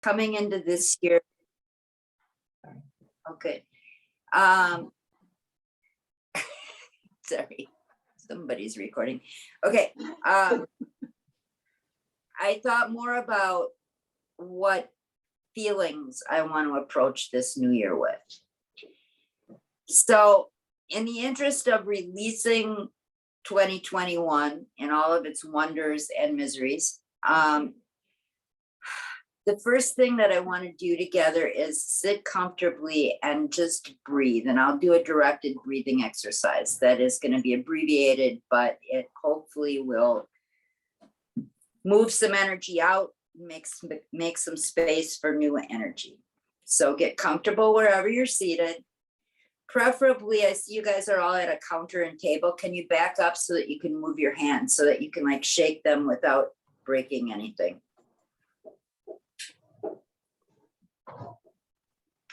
coming into this year. Okay. Sorry, somebody's recording. Okay. I thought more about what feelings I want to approach this new year with. So in the interest of releasing 2021 and all of its wonders and miseries, the first thing that I want to do together is sit comfortably and just breathe. And I'll do a directed breathing exercise that is going to be abbreviated, but it hopefully will move some energy out, make some space for new energy. So get comfortable wherever you're seated. Preferably, I see you guys are all at a counter and table. Can you back up so that you can move your hands so that you can like shake them without breaking anything?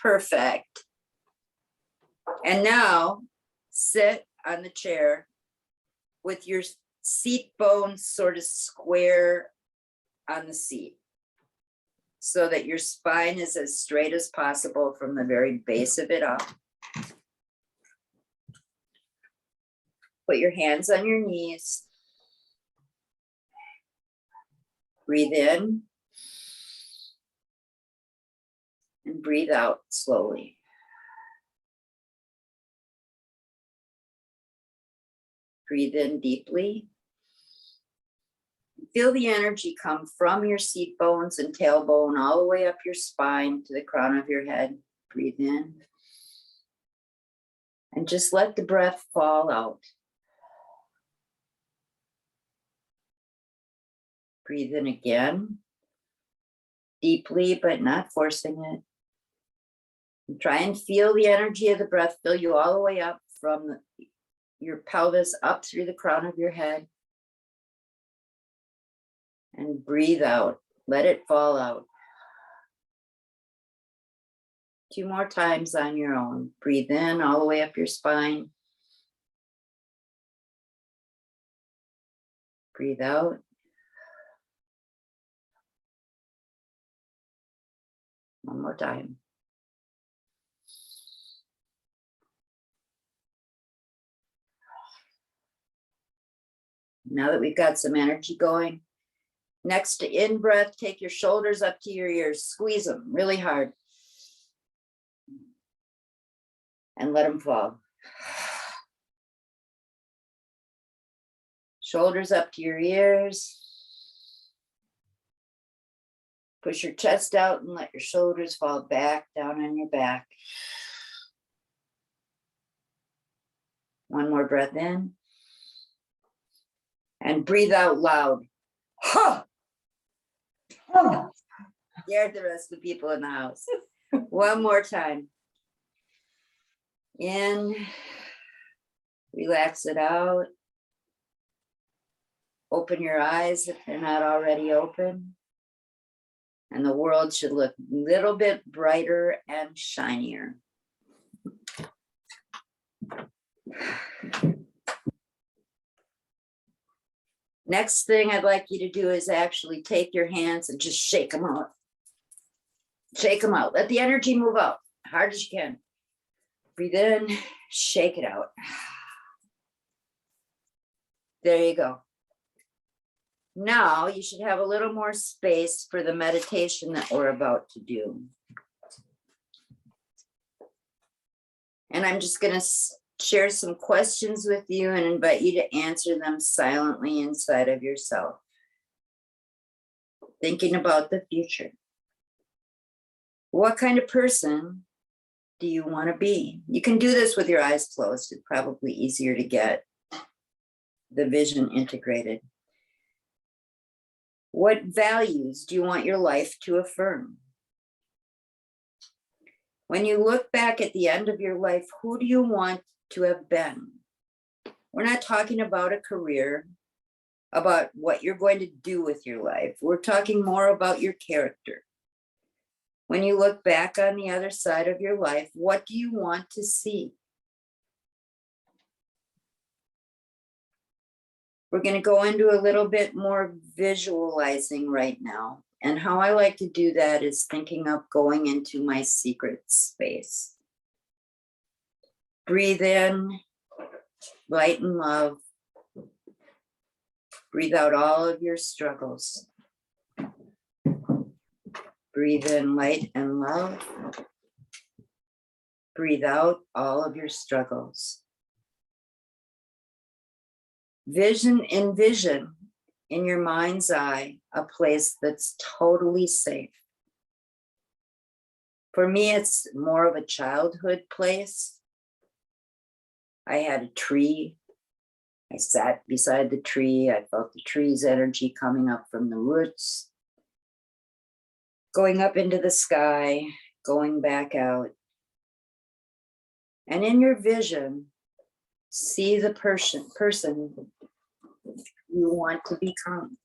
Perfect. And now sit on the chair with your seat bones sort of square on the seat so that your spine is as straight as possible from the very base of it up. Put your hands on your knees. Breathe in and breathe out slowly. Breathe in deeply. Feel the energy come from your seat bones and tailbone all the way up your spine to the crown of your head. Breathe in. And just let the breath fall out. Breathe in again. Deeply, but not forcing it. And try and feel the energy of the breath fill you all the way up from your pelvis up through the crown of your head. And breathe out. Let it fall out. 2 more times on your own. Breathe in all the way up your spine. Breathe out. One more time. Now that we've got some energy going, next to in breath, take your shoulders up to your ears, squeeze them really hard. And let them fall. Shoulders up to your ears. Push your chest out and let your shoulders fall back down on your back. One more breath in. And breathe out loud. Ha! Scared the rest of the people in the house. One more time. In. Relax it out. Open your eyes if they're not already open. And the world should look a little bit brighter and shinier. Next thing I'd like you to do is actually take your hands and just shake them out. Shake them out. Let the energy move out hard as you can. Breathe in, shake it out. There you go. Now you should have a little more space for the meditation that we're about to do. And I'm just going to share some questions with you and invite you to answer them silently inside of yourself. Thinking about the future. What kind of person do you want to be? You can do this with your eyes closed. It's probably easier to get the vision integrated. What values do you want your life to affirm? When you look back at the end of your life, who do you want to have been? We're not talking about a career, about what you're going to do with your life. We're talking more about your character. When you look back on the other side of your life, what do you want to see? We're going to go into a little bit more visualizing right now. And how I like to do that is thinking of going into my secret space. Breathe in light and love. Breathe out all of your struggles. Breathe in light and love. Breathe out all of your struggles. Envision in your mind's eye a place that's totally safe. For me, it's more of a childhood place. I had a tree. I sat beside the tree. I felt the tree's energy coming up from the roots, going up into the sky, going back out. And in your vision, see the person you want to become.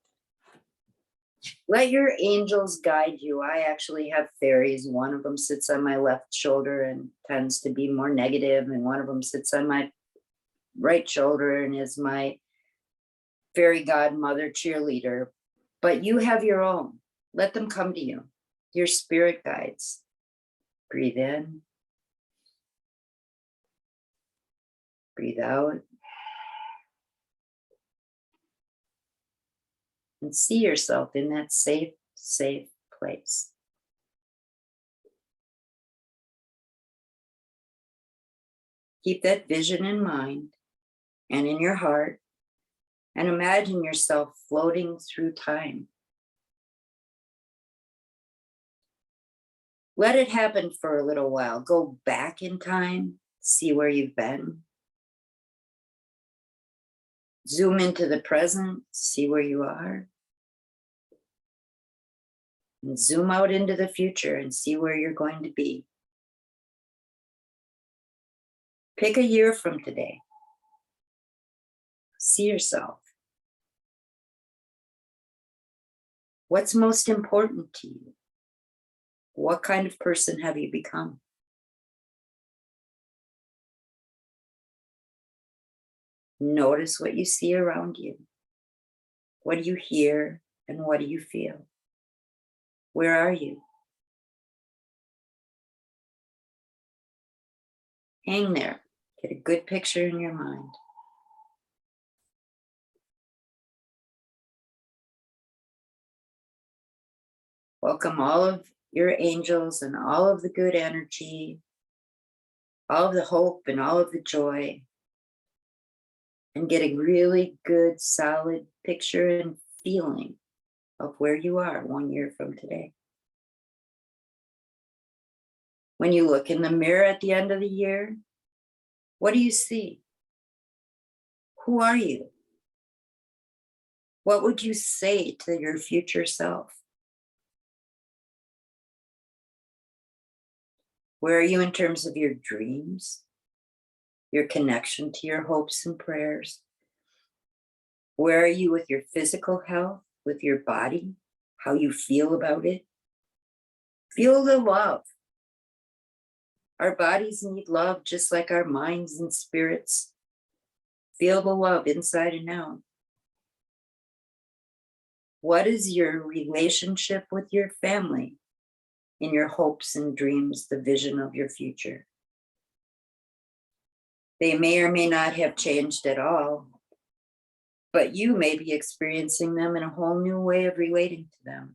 Let your angels guide you. I actually have fairies. One of them sits on my left shoulder and tends to be more negative, and one of them sits on my right shoulder and is my fairy godmother cheerleader. But you have your own. Let them come to you. Your spirit guides. Breathe in. Breathe out. And see yourself in that safe place. Keep that vision in mind and in your heart, and imagine yourself floating through time. Let it happen for a little while. Go back in time, see where you've been. Zoom into the present, see where you are. And zoom out into the future and see where you're going to be. Pick a year from today. See yourself. What's most important to you? What kind of person have you become? Notice what you see around you. What do you hear and what do you feel? Where are you? Hang there. Get a good picture in your mind. Welcome all of your angels and all of the good energy, all of the hope and all of the joy. And get a really good, solid picture and feeling of where you are 1 year from today. When you look in the mirror at the end of the year, what do you see? Who are you? What would you say to your future self? Where are you in terms of your dreams, your connection to your hopes and prayers? Where are you with your physical health, with your body, how you feel about it? Feel the love. Our bodies need love just like our minds and spirits. Feel the love inside and out. What is your relationship with your family in your hopes and dreams, the vision of your future? They may or may not have changed at all, but you may be experiencing them in a whole new way of relating to them.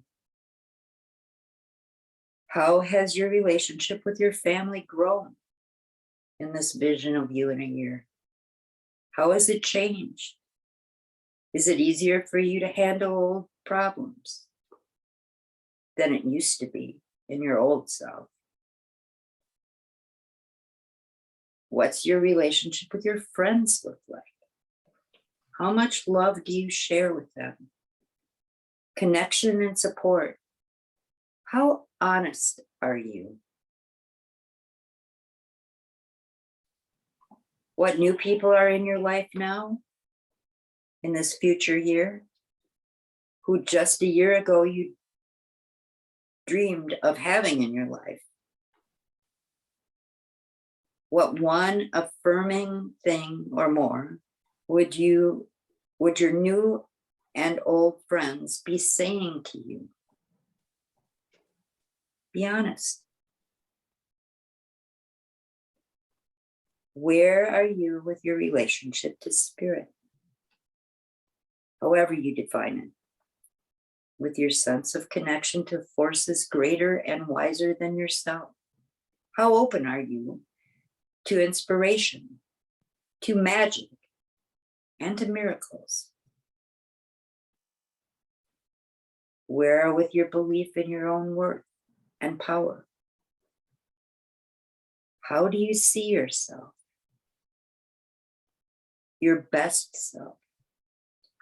How has your relationship with your family grown in this vision of you in a year? How has it changed? Is it easier for you to handle old problems than it used to be in your old self? What's your relationship with your friends look like? How much love do you share with them? Connection and support. How honest are you? What new people are in your life now, in this future year, who just a year ago you dreamed of having in your life? What one affirming thing or more would your new and old friends be saying to you? Be honest. Where are you with your relationship to spirit? However you define it. With your sense of connection to forces greater and wiser than yourself. How open are you to inspiration, to magic, and to miracles? Where with your belief in your own worth and power? How do you see yourself? Your best self?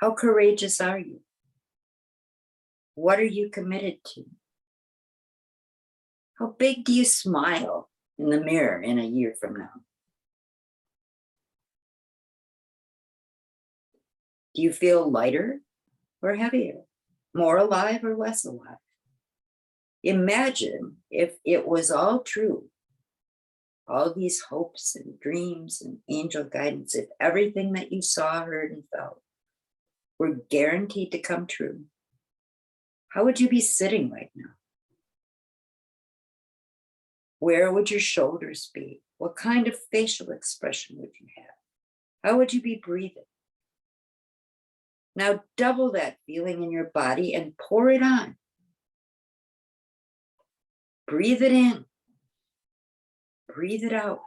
How courageous are you? What are you committed to? How big do you smile in the mirror in a year from now? Do you feel lighter or heavier? More alive or less alive? Imagine if it was all true, all these hopes and dreams and angel guidance, if everything that you saw, heard, and felt were guaranteed to come true. How would you be sitting right now? Where would your shoulders be? What kind of facial expression would you have? How would you be breathing? Now double that feeling in your body and pour it on. Breathe it in. Breathe it out.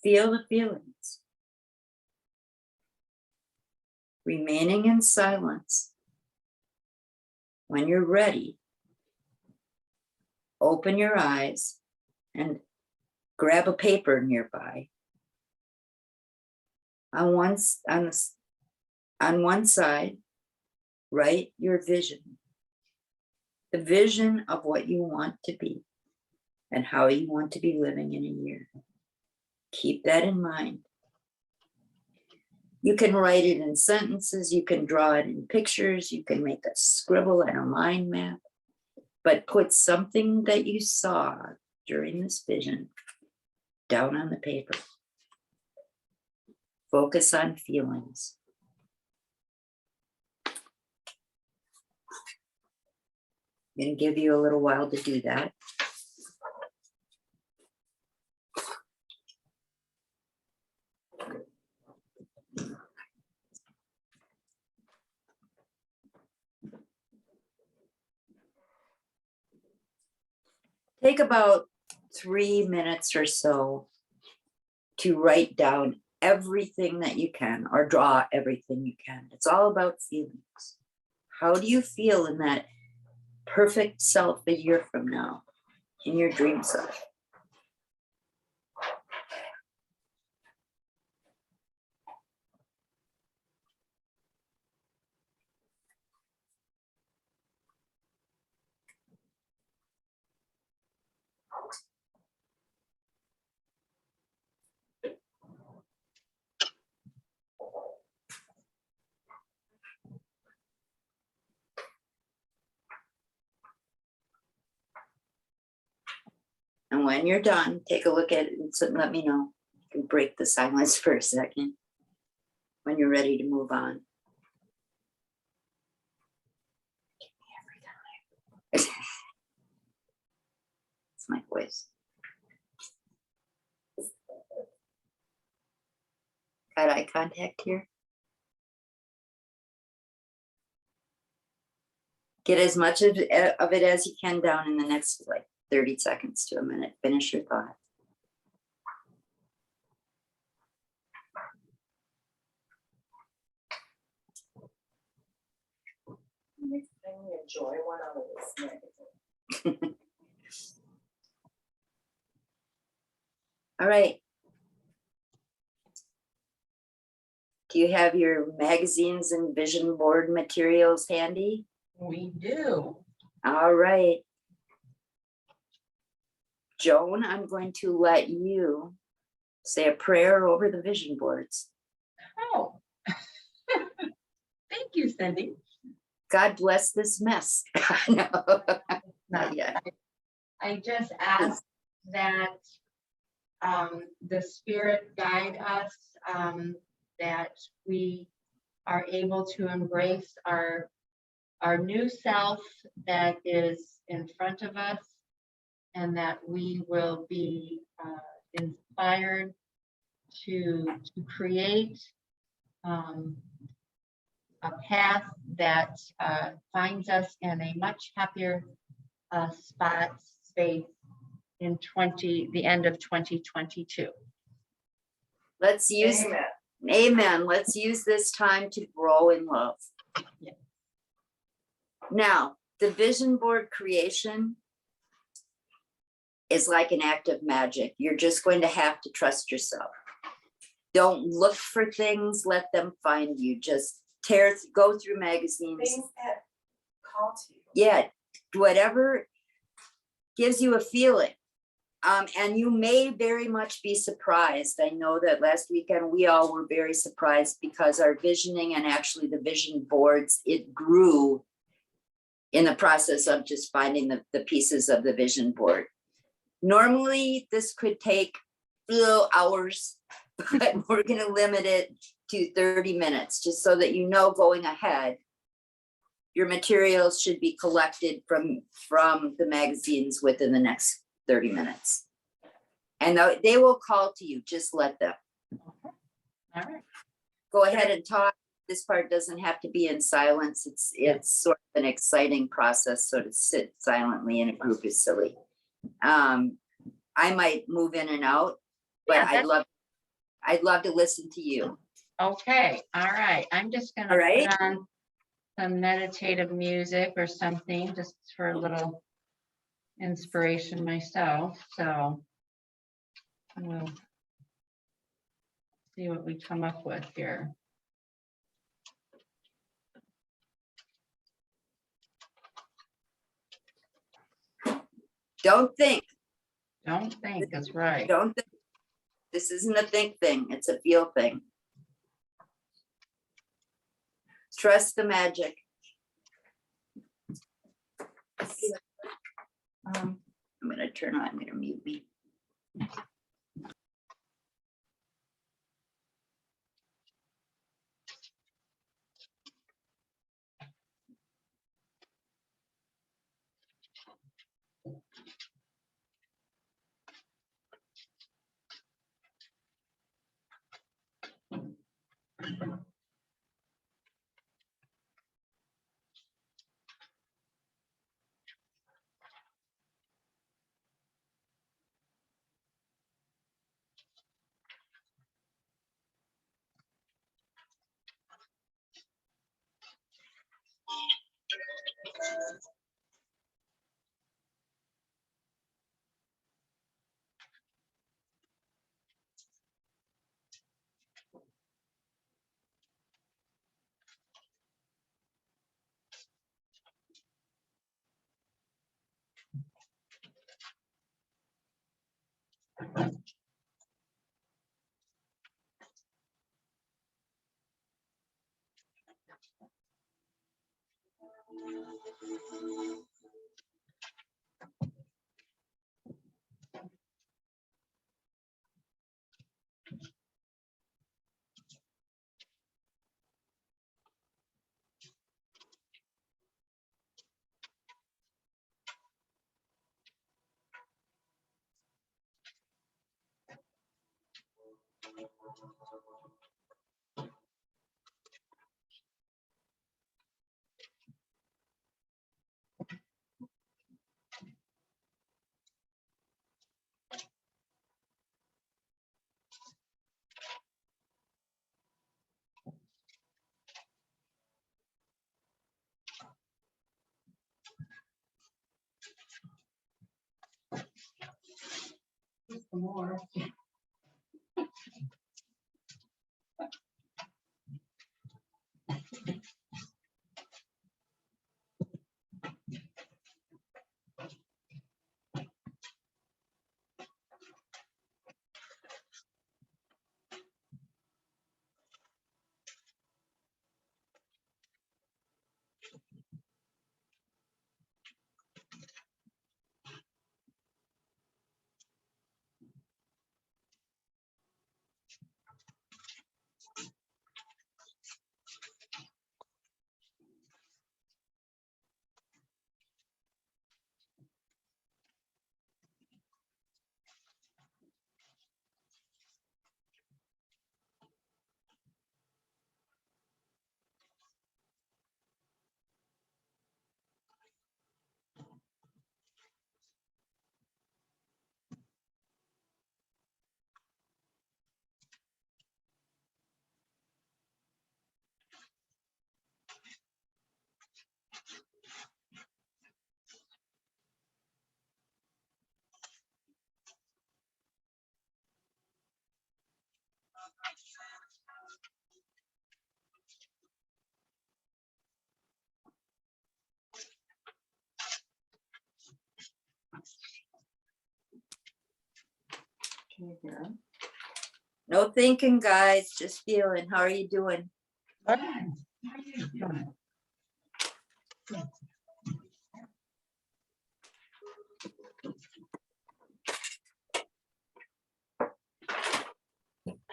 Feel the feelings. Remaining in silence. When you're ready, open your eyes and grab a paper nearby. On one side, write your vision. The vision of what you want to be and how you want to be living in a year. Keep that in mind. You can write it in sentences, you can draw it in pictures, you can make a scribble and a mind map, but put something that you saw during this vision down on the paper. Focus on feelings. I'm going to give you a little while to do that. Take about 3 minutes or so to write down everything that you can or draw everything you can. It's all about feelings. How do you feel in that perfect self a year from now, in your dream self? And when you're done, take a look at it and let me know. You can break the silence for a second when you're ready to move on. It's my voice. Got eye contact here? Get as much of it as you can down in the next 30 seconds to a minute. Finish your thought. Enjoy one out of this. All right. Do you have your magazines and vision board materials handy? We do. All right. Joan, I'm going to let you say a prayer over the vision boards. Oh, thank you, Cindy. God bless this mess. No, not yet. I just ask that the spirit guide us, that we are able to embrace our our new self that is in front of us, and that we will be inspired to create a path that finds us in a much happier space in the end of 2022. Let's use, amen. Let's use this time to grow in love. Yeah. Now, the vision board creation is like an act of magic. You're just going to have to trust yourself. Don't look for things, let them find you. Just go through magazines. Things that call to you. Yeah, whatever gives you a feeling. And you may very much be surprised. I know that last weekend we all were very surprised because our visioning and actually the vision boards, it grew in the process of just finding the pieces of the vision board. Normally, this could take hours, but we're going to limit it to 30 minutes, just so that you know going ahead, your materials should be collected from the magazines within the next 30 minutes. And they will call to you, just let them. All right. Go ahead and talk. This part doesn't have to be in silence. It's sort of an exciting process, so to sit silently in a group is silly. I might move in and out, but Yeah, I'd love to listen to you. Okay, all right. I'm just gonna All right. put on some meditative music or something, just for a little inspiration myself, so we'll see what we come up with here. Don't think. Don't think is right. Don't think. This isn't a think thing. It's a feel thing. Trust the magic. I'm going to mute me. More. here. No thinking, guys, just feeling. How are you doing?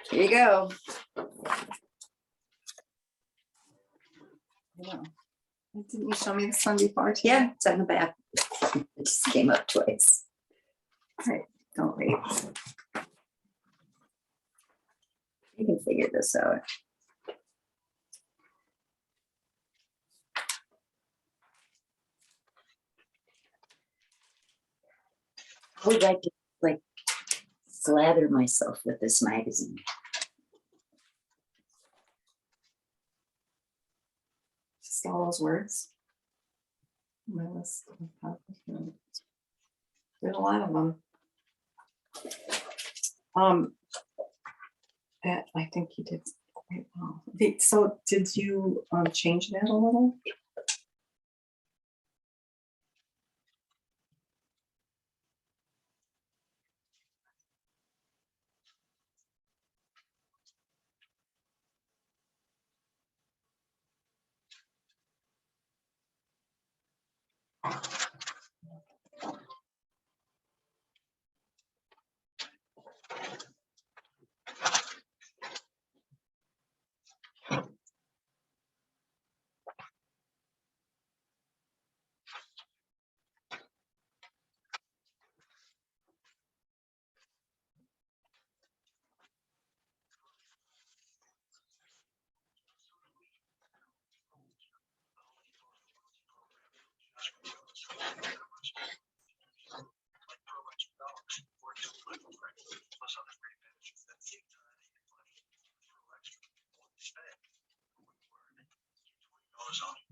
Here you go. Yeah. Didn't you show me this one before? too? Yeah, it's on the back. It just came up twice. Don't wait. You can figure this out. I would like to slather myself with this magazine. Just all those words. My list. of accomplishments. There's a lot of them. That I think you did quite well. So did you change that a little?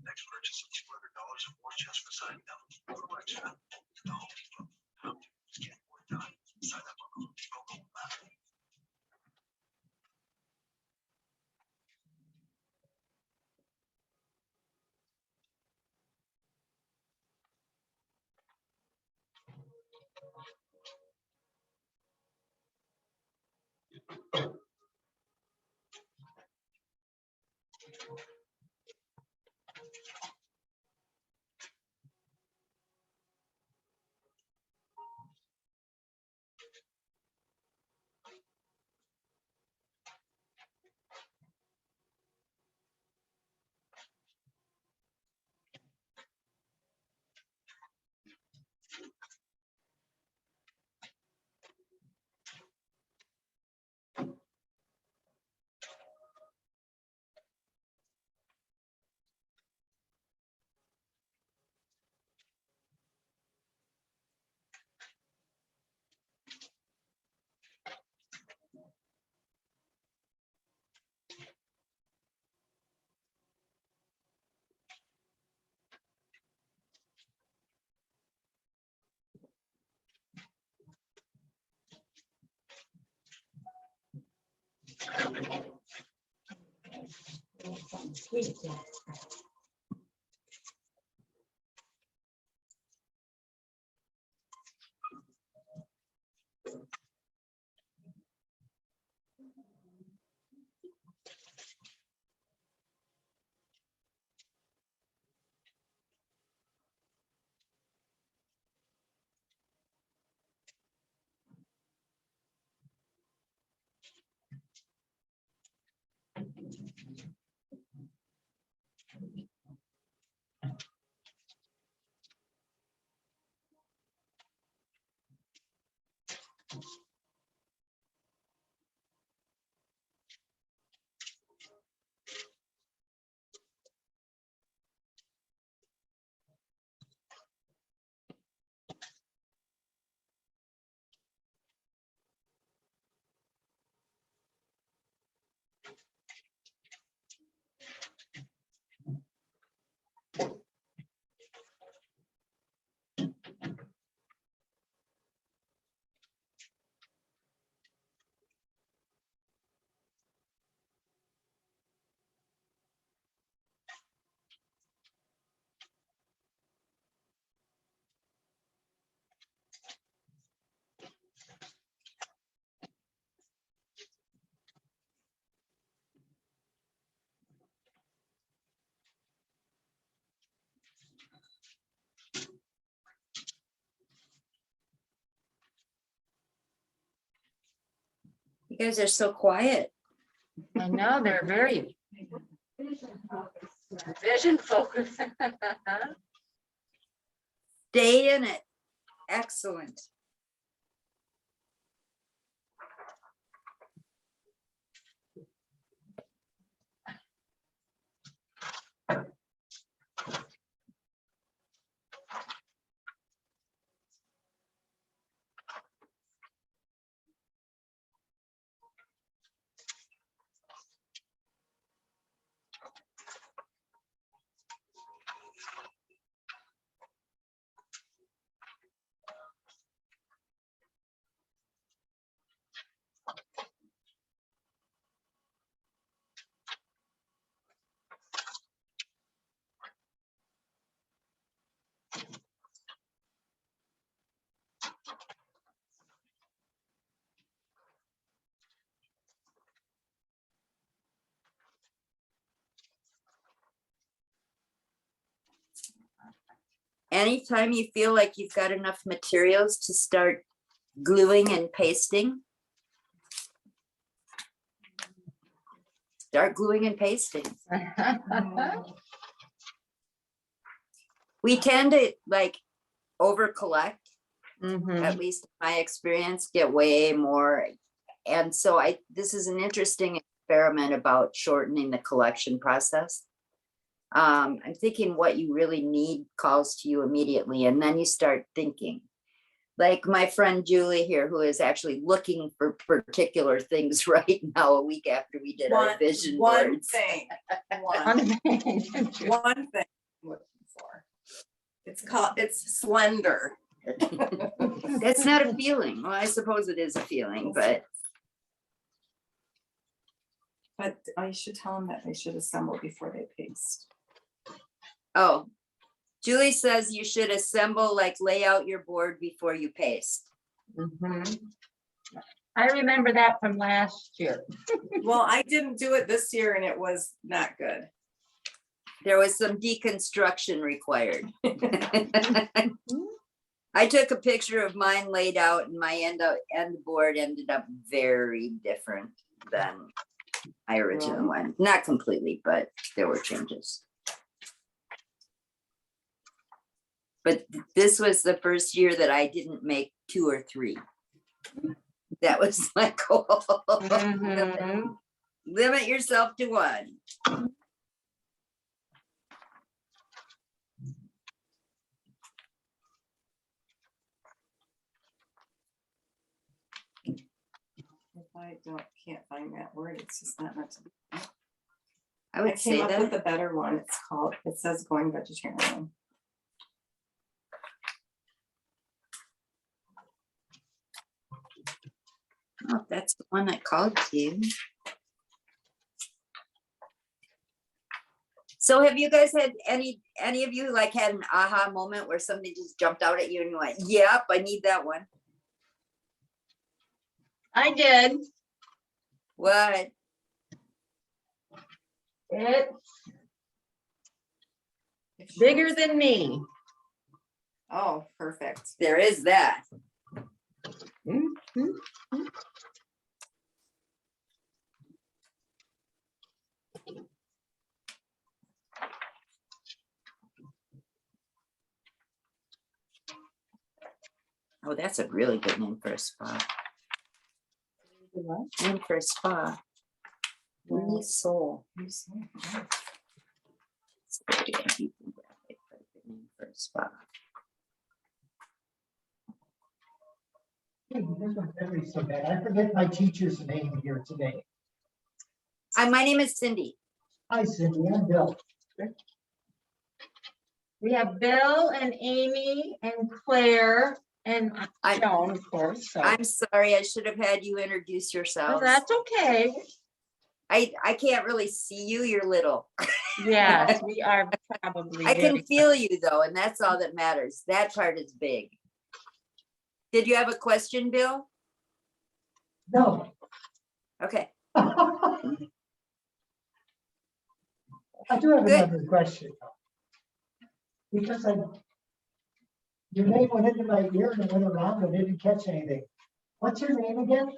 Next purchase of $200 or more just for signing up for Alexa. The Home Depot. How to get more done. Sign up on the Home Depot mobile app. You guys are so quiet. I know, they're very vision focused. Stay in it. Excellent. Anytime you feel like you've got enough materials to start gluing and pasting, start gluing and pasting. We tend to like over collect, Mhm. at least in my experience, get way more. And so this is an interesting experiment about shortening the collection process. I'm thinking what you really need calls to you immediately, and then you start thinking. Like my friend Julie here, who is actually looking for particular things right now, a week after we did our vision One boards. thing, one One thing thing. I'm looking for. It's slender. That's not a feeling. Well, I suppose it is a feeling, but But I should tell them that they should assemble before they paste. oh, Julie says you should assemble, like lay out your board before you paste. Mhm. I remember that from last year. Well, I didn't do it this year and it was not good. There was some deconstruction required. I took a picture of mine laid out and my end board ended up very different than my original one. Not completely, but there were changes. But this was the first year that I didn't make 2 or 3. That was my goal. Mhm. Limit yourself to 1. If I can't find that word, it's just not meant to be. I I would came say up with that. a better one. It says going vegetarian. Oh, that's the one that called to you. So have you guys had any of you like had an aha moment where somebody just jumped out at you and you went, yep, I need that one? I did. What? It's bigger than me. Oh, perfect. There is that. Mhm. Oh, that's a really good name for a spa. Name for a spa. Free soul. It's pretty good name for a spa. Hey, this one's very so bad. I forget my teacher's name here today. My name is Cindy. Hi, Cindy, I'm Bill. We have Bill and Amy and Claire and I- Joan, of course. So I'm sorry, I should have had you introduce Oh, yourselves. that's okay. I can't really see you, you're little. Yes, we are probably. I can very- feel you though, and that's all that matters. That part is big. Did you have a question, Bill? No. Okay, I do have Good. another question. Because your name went into my ear and it went around and I didn't catch anything. What's your name again?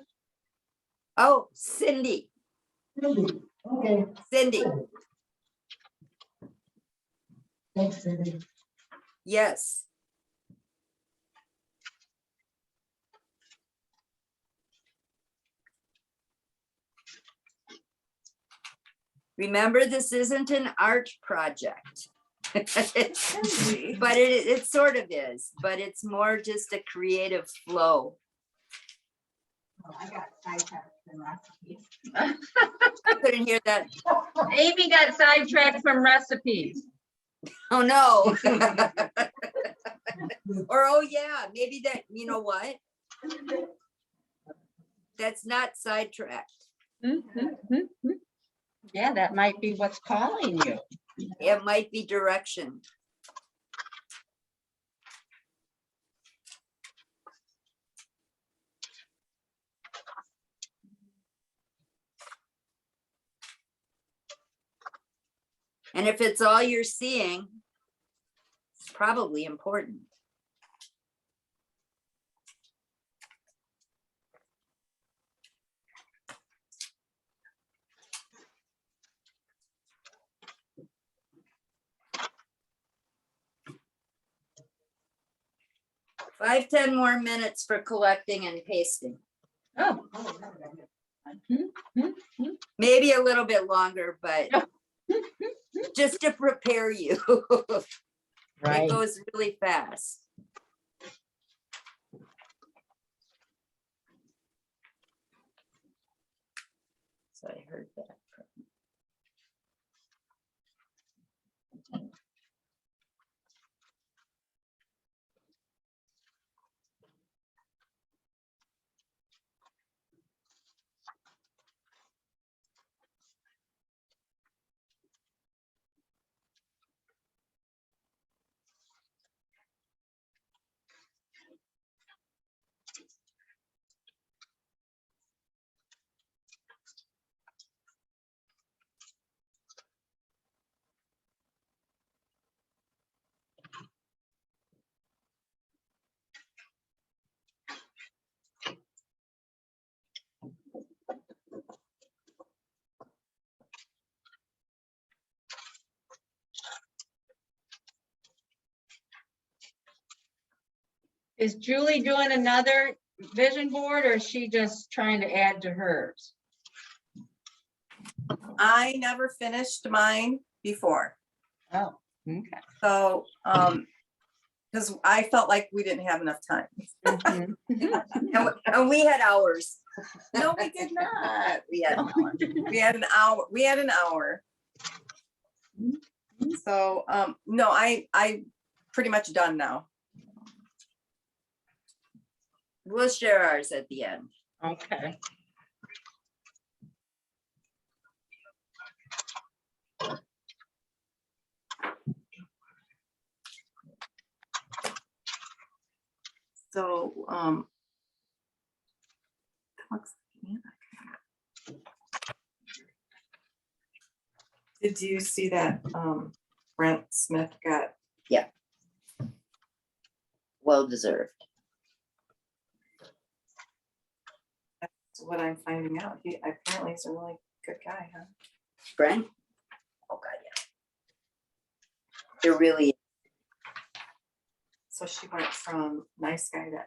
Oh, Cindy, Cindy, okay. Cindy, good. Thanks, Cindy. yes. Remember, this isn't an art project. But it sort of is, but it's more just a creative flow. Oh, I got sidetracked from recipes. I couldn't hear that. Amy got sidetracked from recipes. Oh, no. Or, oh, yeah, maybe that, you know what? That's not sidetracked. Yeah, that might be what's calling you. It might be direction. And if it's all you're seeing, it's probably important. Five, 10 more minutes for collecting and pasting. Oh. Maybe a little bit longer, but just to prepare you. It goes really fast. So I heard that. Is Julie doing another vision board or is she just trying to add to hers? I never finished mine before, Oh, okay. so, because I felt like we didn't have enough time. Mhm. And we had hours. No, we did not. We had an hour. We had an hour. So, no, I pretty much done now. We'll share ours at the end. Okay. So, did you see that, Brent Smith got, Well deserved. that's what I'm finding out. He apparently is a really good guy, huh? Brent? Oh, God, yeah. It really, So she went from nice guy to